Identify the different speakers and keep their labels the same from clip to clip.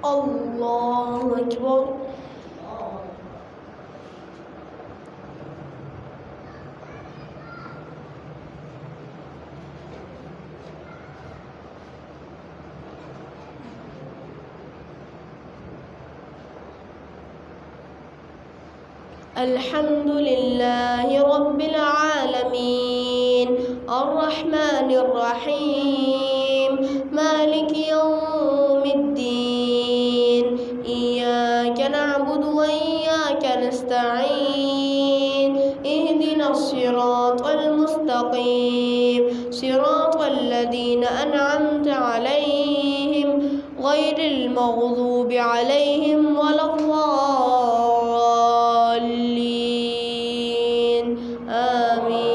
Speaker 1: الله أكبر. الحمد لله رب العالمين الرحمن الرحيم مالك يوم الدين إياك نعبد وإياك نستعين اهدنا الصراط المستقيم صراط الذين أنعمت عليهم غير المغضوب عليهم ولا الضالين آمين.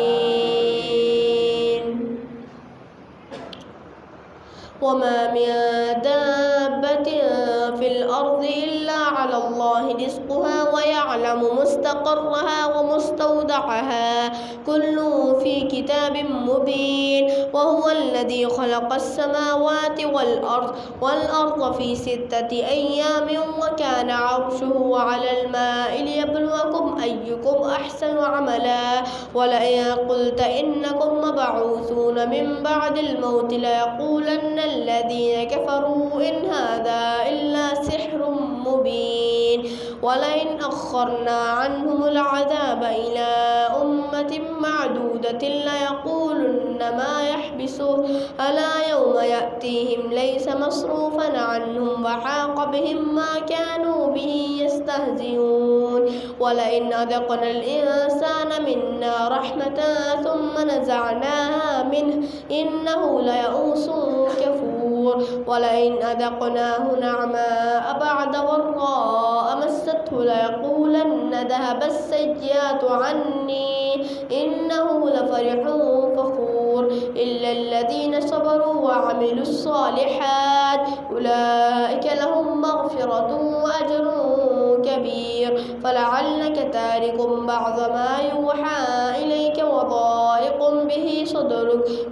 Speaker 1: وما من دابة في الأرض إلا على الله رزقها ويعلم مستقرها ومستودعها كل في كتاب مبين. وهو الذي خلق السماوات والأرض في 6 أيام وكان عرشه على الماء ليبلوكم أيكم أحسن عملا. ولئن قلت إنكم مبعوثون من بعد الموت ليقولن الذين كفروا إن هذا إلا سحر مبين. ولئن أخرنا عنهم العذاب إلى أمة معدودة ليقولن ما يحبسه ألا يوم يأتيهم ليس مصروفا عنهم وحاق بهم ما كانوا به يستهزئون. ولئن أذقنا الإنسان منا رحمة ثم نزعناها منه إنه ليئوس كفور. ولئن أذقناه نعماء بعد ضراء مسته ليقولن ذهب السيئات عني إنه لفرح فخور. إلا الذين صبروا وعملوا الصالحات أولئك لهم مغفرة وأجر كبير. فلعلك تارك بعض ما يوحى إليك وضائق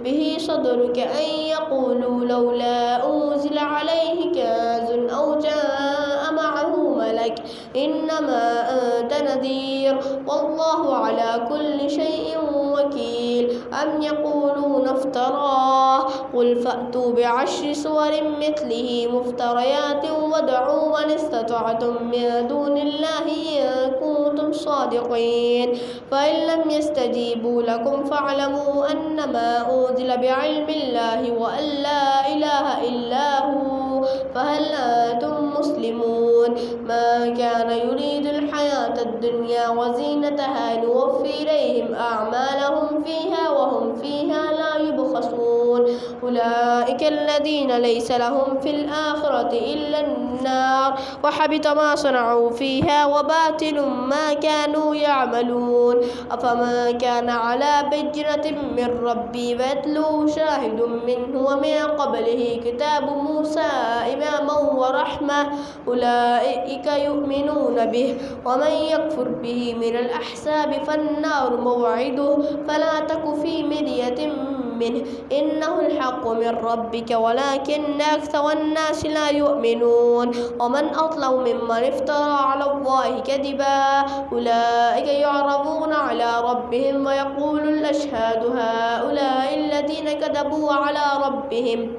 Speaker 1: به صدرك أن يقولوا لولا أنزل عليه كنز أو جاء معه ملك إنما أنت نذير والله على كل شيء وكيل. أم يقولون افتراه قل فأتوا ب10 سور مثله مفتريات وادعوا من استطعتم من دون الله إن كنتم صادقين. فإن لم يستجيبوا لكم فاعلموا أنما أنزل بعلم الله وأن لا إله إلا هو فهل أنتم مسلمون. ما كان يريد الحياة الدنيا وزينتها نوفي إليهم أعمالهم فيها وهم فيها لا يبخسون. أولئك الذين ليس لهم في الآخرة إلا النار وحبط ما صنعوا فيها وباطل ما كانوا يعملون. أفمن كان على بينة من ربي ويتلوه شاهد منه ومن قبله كتاب موسى إماما ورحمة أولئك يؤمنون به ومن يكفر به من الأحزاب فالنار موعده فلا تك في مرية منه إنه الحق من ربك ولكن أكثر الناس لا يؤمنون. ومن أظلم ممن افترى على الله كذبا أولئك يعرضون على ربهم ويقول الأشهاد هؤلاء الذين كذبوا على ربهم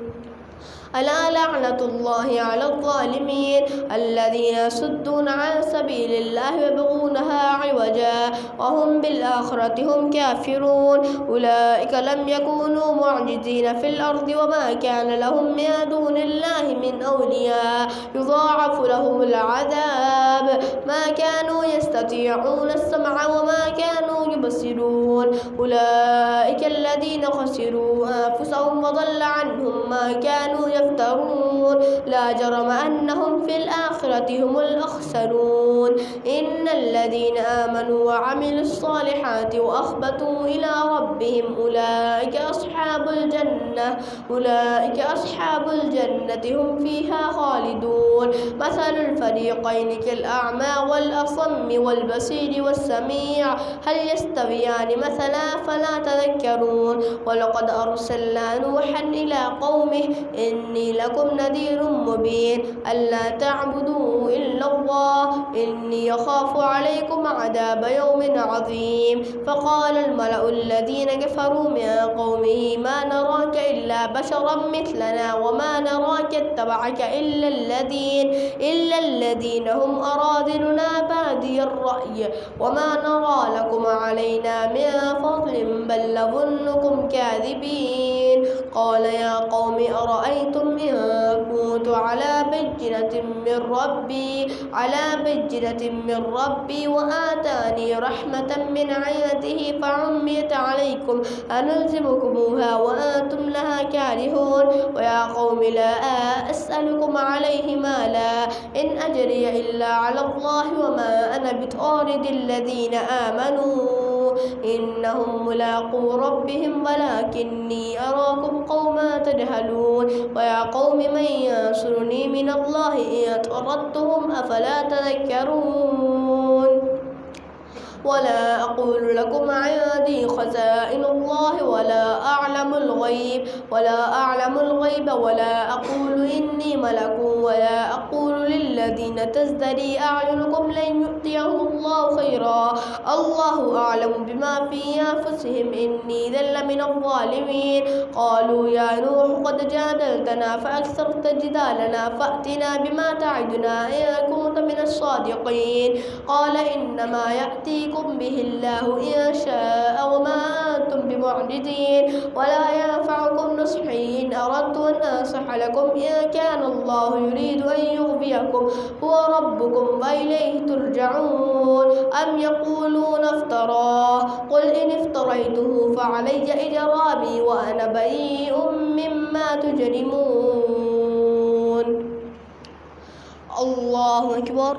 Speaker 1: ألا لعنة الله على الظالمين الذين يصدون عن سبيل الله ويبغونها عوجا وهم بالآخرة هم كافرون. أولئك لم يكونوا معجزين في الأرض وما كان لهم من دون الله من أولياء يضاعف لهم العذاب ما كانوا يستطيعون السمع وما كانوا يبصرون. أولئك الذين خسروا أنفسهم وضل عنهم ما كانوا يفترون. لا جرم أنهم في الآخرة هم الأخسرون. إن الذين آمنوا وعملوا الصالحات وأخبتوا إلى ربهم أولئك أصحاب الجنة هم فيها خالدون. مثل الفريقين كالأعمى والأصم والبصير والسميع هل يستويان مثلا فلا تذكرون. تذكرون ولقد أرسلنا نوحا إلى قومه إني لكم نذير مبين ألا تعبدوا إلا الله إني يخاف عليكم عذاب يوم عظيم فقال الملأ الذين كفروا من قومه ما نراك إلا بشرا مثلنا وما نراك اتبعك إلا الذين هم أراذلنا بادي الرأي وما نرى لكم علينا من فضل بل نظنكم كاذبين قال يا قوم أرأيتم إن كنت على بينة من ربي وآتاني رحمة من عنده فعميت عليكم أنلزمكموها وأنتم لها كارهون ويا قوم لا أسألكم عليه مالا إن أجري إلا على الله وما أنا بطارد الذين آمنوا إنهم ملاقو ربهم ولكني أراكم قوما تجهلون ويا قوم من ينصرني من الله إن طردتهم أفلا تذكرون ولا أقول لكم عندي خزائن الله ولا أعلم الغيب ولا أقول إني ملك ولا أقول للذين تزدري أعينكم لن يؤتيهم الله خيرا الله أعلم بما في أنفسهم إني ذل من الظالمين قالوا يا نوح قد جادلتنا فأكثرت جدالنا فأتنا بما تعدنا إن كنت من الصادقين قال إنما يأتيكم به الله إن شاء وما أنتم بمعجزين ولا ينفعكم نصحي إن أردت أن أنصح لكم إن كان الله يريد أن يغويكم هو ربكم وإليه ترجعون أم يقولون افتراه قل إن افتريته فعلي إجرامي وأنا بريء مما تجرمون الله أكبر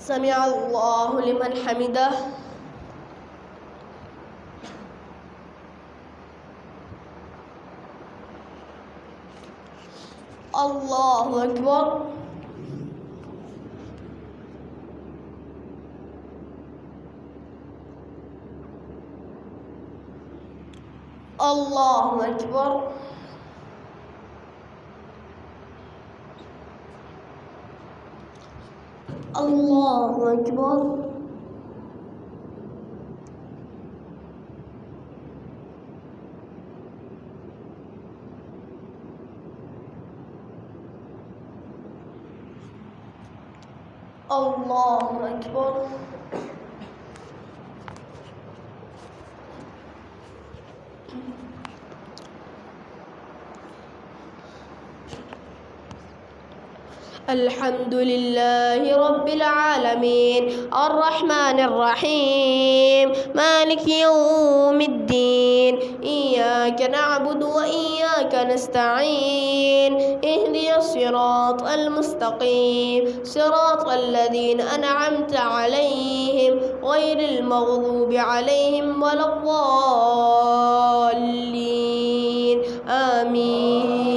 Speaker 1: سمع الله لمن حمده الله أكبر الله أكبر الله أكبر الله أكبر الحمد لله رب العالمين الرحمن الرحيم مالك يوم الدين إياك نعبد وإياك نستعين اهدنا الصراط المستقيم صراط الذين أنعمت عليهم غير المغضوب عليهم ولا الضالين آمين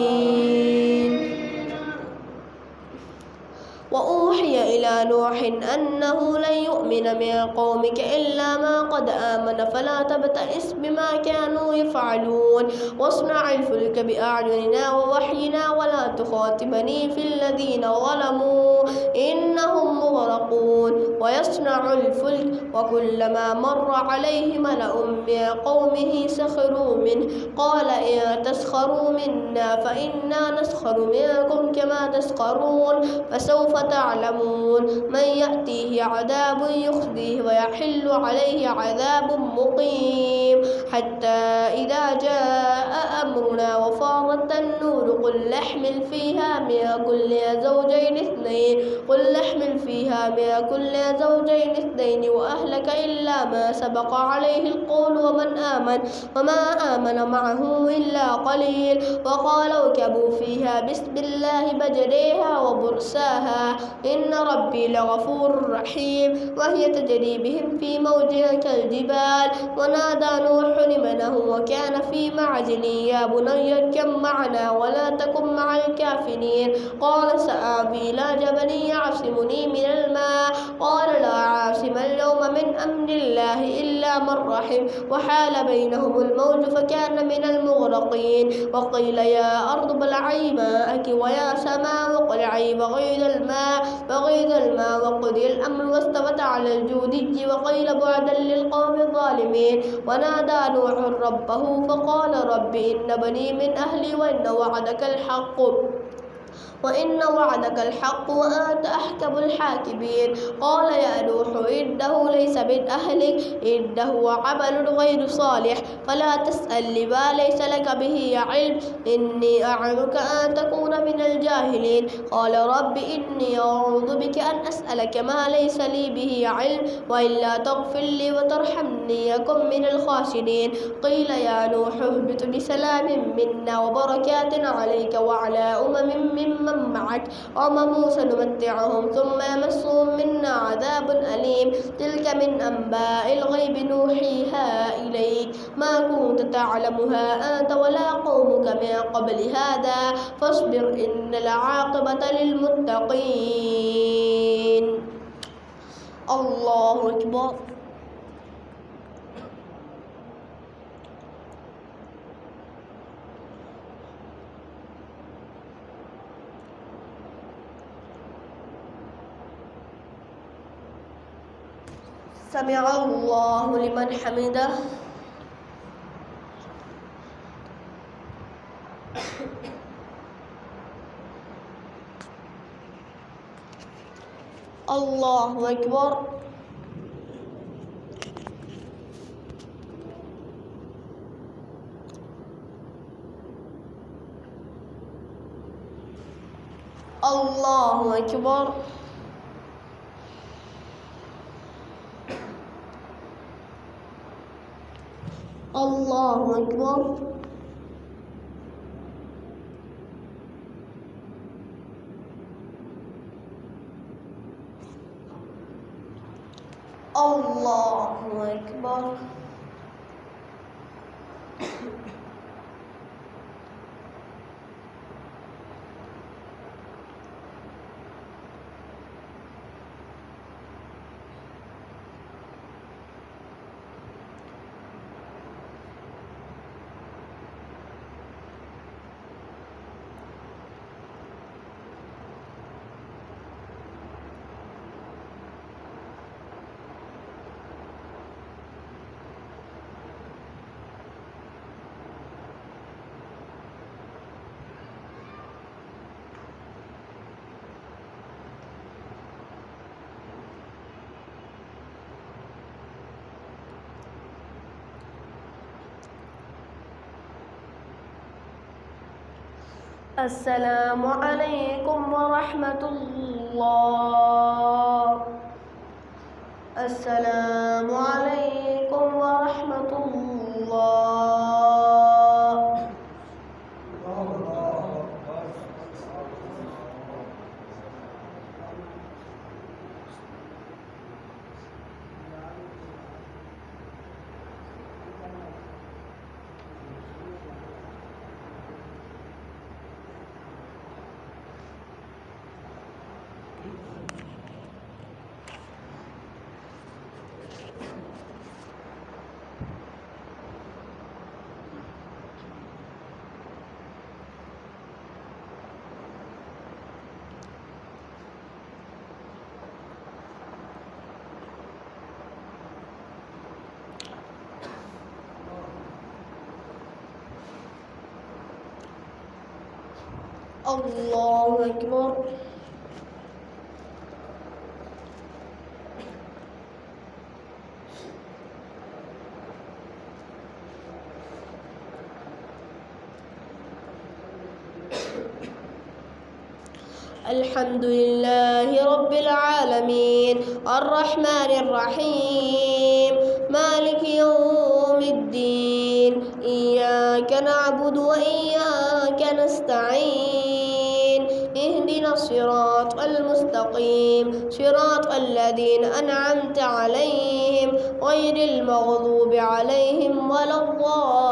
Speaker 1: وأوحي إلى نوح أنه لن يؤمن من قومك إلا ما قد آمن فلا تبتئس بما كانوا يفعلون واصنع الفلك بأعيننا ووحينا ولا تخاطبني في الذين ظلموا إنهم مغرقون ويصنع الفلك وكلما مر عليه ملأ من قومه سخروا منه قال إن تسخروا منا فإنا نسخر منكم كما تسخرون فسوف تعلمون من يأتيه عذاب يخزيه ويحل عليه عذاب مقيم حتى إذا جاء أمرنا وفارت النور قل احمل فيها من كل زوجين اثنين وأهلك إلا ما سبق عليه القول وما آمن معه إلا قليل وقالوا اركبوا فيها بسم الله مجريها ومرساها إن ربي لغفور رحيم وهي تجري بهم في موج كالجبال ونادى نوح ابنه فنسيه وكان في معزل. يا بني اركب معنا ولا تكن مع الكافرين. قال سآوي إلى جبل يعصمني من الماء. قال لا عاصم اليوم من أمر الله إلا من رحم. وحال بينهم الموج فكان من المغرقين. وقيل يا أرض ابلعي ماءك ويا سماء اقلعي وغيض الماء وقضي الأمر واستوت على الجودي. وقيل بعدا للقوم الظالمين. ونادى نوح ربه فقال رب إن بني من أهلي وإن وعدك الحق وأنت أحكم الحاكمين. قال يا نوح إنه ليس من أهلك إنه عمل غير صالح فلا تسأل لما ليس لك به علم إني أعظك أن تكون من الجاهلين. قال رب إني أعوذ بك أن أسألك ما ليس لي به علم وإلا تغفر لي وترحمني أكن من الخاسرين. قيل يا نوح اهبط بسلام منا وبركات عليك وعلى ممن معك وأمم سنمتعهم ثم يمسهم منا عذاب أليم. تلك من أنباء الغيب نوحيها إليك ما كنت تعلمها أنت ولا قومك من قبل هذا فاصبر إن العاقبة للمتقين. الله أكبر. سمع الله لمن حمده. الله أكبر. الله أكبر. الله أكبر. الله أكبر. السلام عليكم ورحمة الله. السلام عليكم ورحمة الله. الله أكبر. الحمد لله رب العالمين الرحمن الرحيم مالك يوم الدين إياك نعبد وإياك نستعين اهدنا الصراط المستقيم صراط الذين أنعمت عليهم غير المغضوب عليهم ولا الضالين.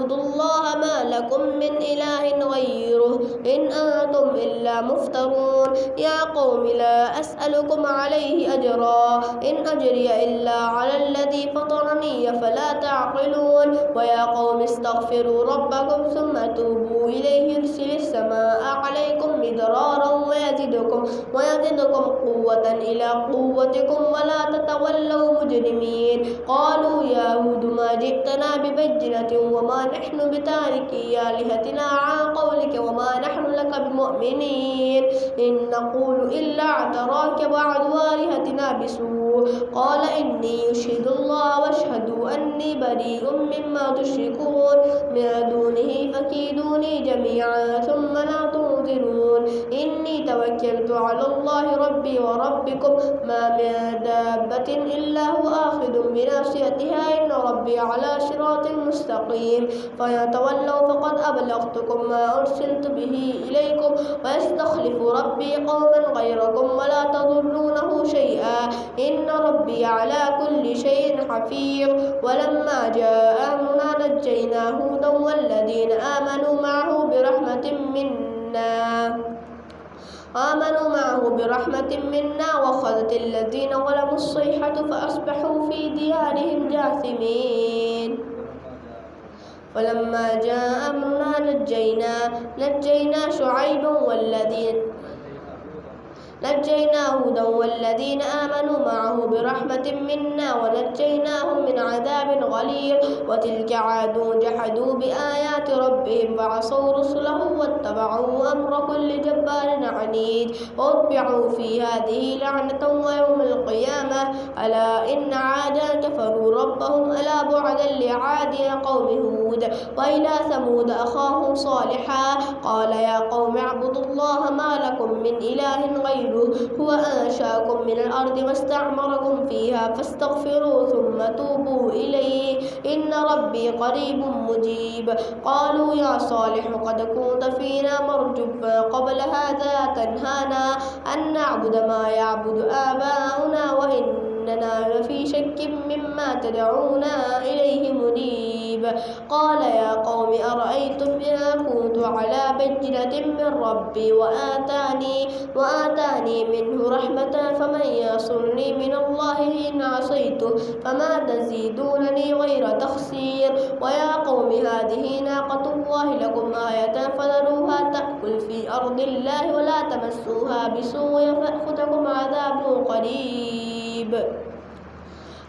Speaker 1: اعبدوا الله ما لكم من إله غيره إن أنتم إلا مفترون يا قوم لا أسألكم عليه أجرا إن أجري إلا على الذي فطرني فلا تعقلون ويا قوم استغفروا ربكم ثم توبوا إليه يرسل السماء عليكم مدرارا ويزدكم قوة إلى قوتكم ولا تتولوا مجرمين قالوا يا هود ما جئتنا ببينة وما نحن بتاركي آلهتنا عن قولك وما نحن لك بمؤمنين إن نقول إلا اعتراك بعض آلهتنا بسوء قال إني أشهد الله واشهدوا أني بريء مما تشركون من دونه فكيدوني جميعا ثم لا تنظرون إني توكلت على الله ربي وربكم ما من دابة إلا هو آخذ بناصيتها إن ربي على صراط مستقيم فيتولوا فقد أبلغتكم ما أرسلت به إليكم ويستخلف ربي قوما غيركم ولا تضرونه شيئا إن ربي على كل شيء حفيظ ولما جاء أمرنا نجينا هودا والذين آمنوا معه برحمة منا وأخذت الذين ظلموا الصيحة فأصبحوا في ديارهم جاثمين فلما جاء أمرنا نجينا شعيبا نجينا هودا والذين آمنوا معه برحمة منا ونجيناهم من عذاب غليظ وتلك عاد جحدوا بآيات ربهم وعصوا رسله واتبعوا أمر كل جبار عنيد وأتبعوا في هذه لعنة ويوم القيامة ألا إن عادا كفروا ربهم ألا بعدا لعاد قوم هود وإلى ثمود أخاهم صالحا قال يا قوم اعبدوا الله ما لكم من إله غيره هو أنشأكم من الأرض واستعمركم فيها فاستغفروه ثم توبوا إليه إن ربي قريب مجيب قالوا يا صالح قد كنت فينا مرجوا قبل هذا تنهانا أن نعبد ما يعبد آباؤنا وإننا لفي شك مما تدعونا إليه مريب قال يا قوم أرأيتم إن كنت على بينة من ربي وآتاني منه رحمة فمن ينصرني من الله إن عصيته فما تزيدونني غير تخسير ويا قوم هذه ناقة الله لكم آية فذروها تأكل في أرض الله ولا تمسوها بسوء فيأخذكم عذاب قريب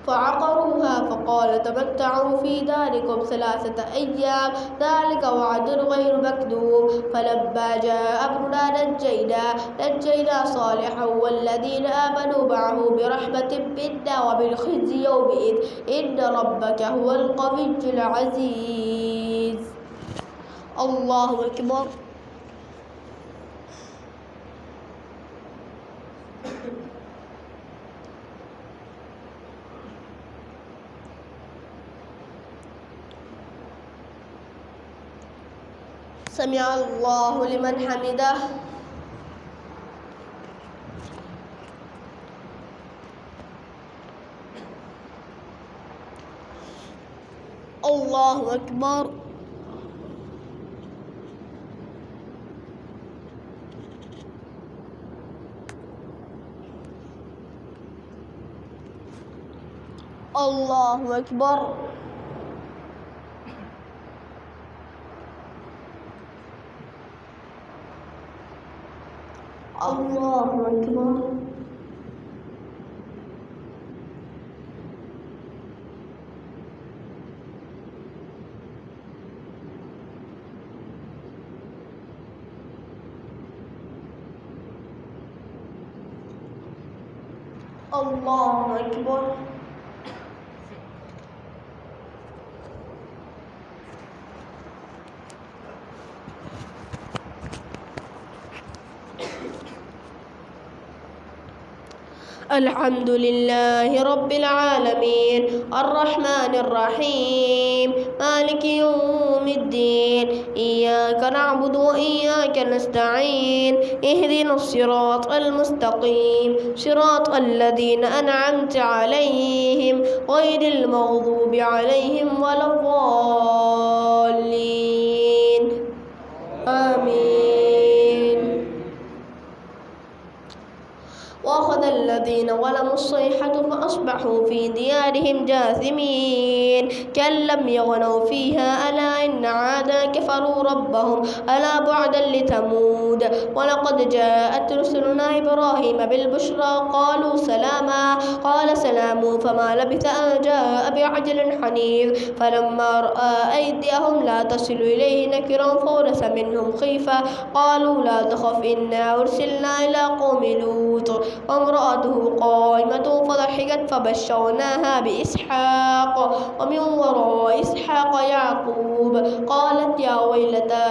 Speaker 1: فعقروها فقال تمتعوا في داركم 3 أيام ذلك وعد غير مكذوب فلما جاء أمرنا نجينا صالحا والذين آمنوا معه برحمة منا وبالخزي يومئذ إن ربك هو القوي العزيز الله أكبر سمع الله لمن حمده الله أكبر الله أكبر الله أكبر الله أكبر الحمد لله رب العالمين الرحمن الرحيم مالك يوم الدين إياك نعبد وإياك نستعين اهدنا الصراط المستقيم صراط الذين أنعمت عليهم غير المغضوب عليهم ولا الضالين الصيحة فأصبحوا في ديارهم جاثمين كأن لم يغنوا فيها ألا إن عادا كفروا ربهم ألا بعدا لثمود ولقد جاءت رسلنا إبراهيم بالبشرى قالوا سلاما قال سلام فما لبث أن جاء بعجل حنيذ فلما رأى أيديهم لا تصل إليه نكرا فورس منهم خيفة قالوا لا تخف إنا أرسلنا إلى قوم لوط وامرأته قائمة فضحكت فبشرناها بإسحاق ومن وراء إسحاق يعقوب قالت يا ويلتى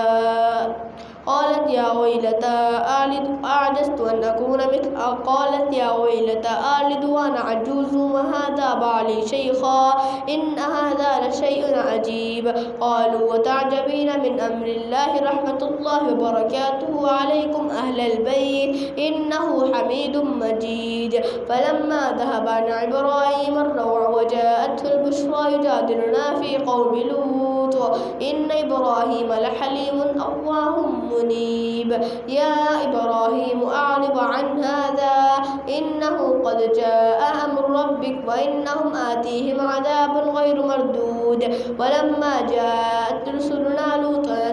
Speaker 1: أعجزت أن أكون مثل قالت يا ويلتى ألد وأنا عجوز وهذا بعلي شيخا إن هذا لشيء عجيب قالوا وتعجبين من أمر الله رحمة الله وبركاته عليكم أهل البيت إنه حميد مجيد فلما ذهب عن إبراهيم الروع وجاءته البشرى يجادلنا في قوم لوط إن إبراهيم لحليم أواه منيب يا إبراهيم أعرض عن هذا إنه قد جاء أمر ربك وإنهم آتيهم عذاب غير مردود ولما جاءت رسلنا لوطا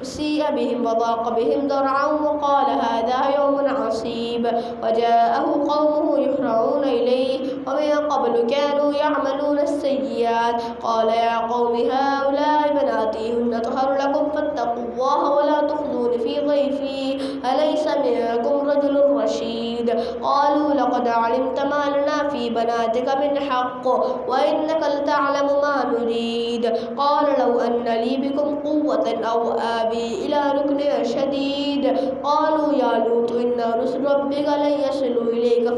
Speaker 1: سيء بهم وضاق بهم ذرعا وقال هذا يوم عصيب وجاءه قومه يهرعون إليه ومن قبل كانوا يعملون السيئات قال يا قوم هؤلاء بناتي هن أطهر لكم فاتقوا الله ولا تخزون في ضيفي أليس منكم رجل رشيد قالوا لقد علمت ما لنا في بناتك من حق وإنك لتعلم ما نريد قال لو أن لي بكم قوة أو آبي إلى ركن شديد قالوا يا لوط إن رسل ربك لن يصلوا إليك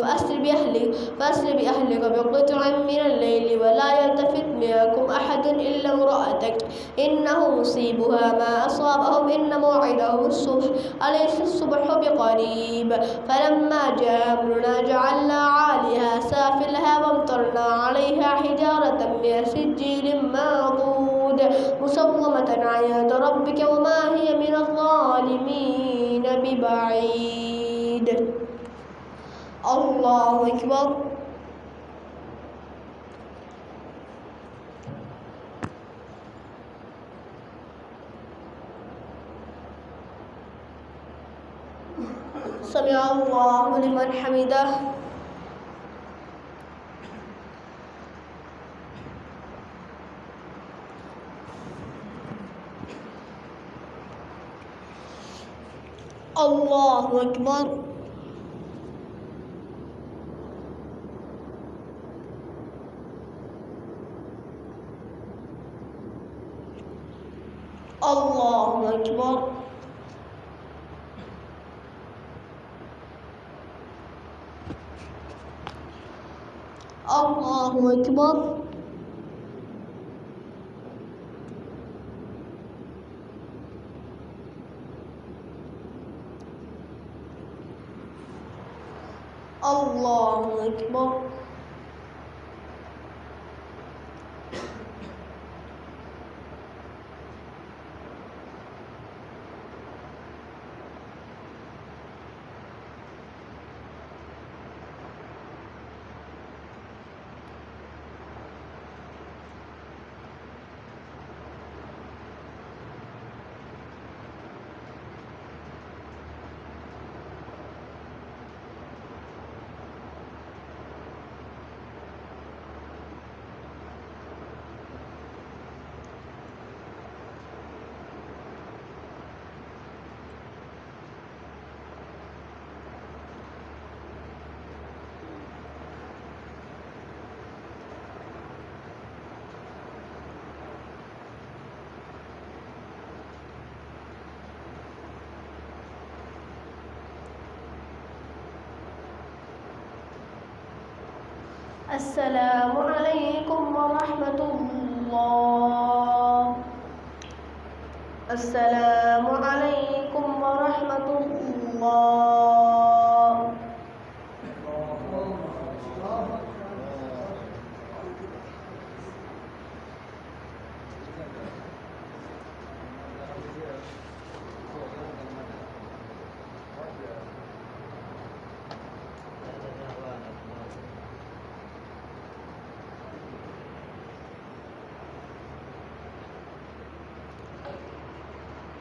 Speaker 1: فأسر بأهلك بقطع من الليل ولا يلتفت منكم أحد إلا امرأتك إنه مصيبها ما أصابهم إن موعدهم الصبح أليس الصبح بقريب فلما جاء أمرنا جعلنا عاليها سافلها وامطرنا عليها حجارة من سجيل منضود مسومة عند ربك وما هي من الظالمين ببعيد الله أكبر سمع الله لمن حمده الله أكبر الله أكبر الله أكبر الله أكبر السلام عليكم ورحمة الله السلام عليكم ورحمة الله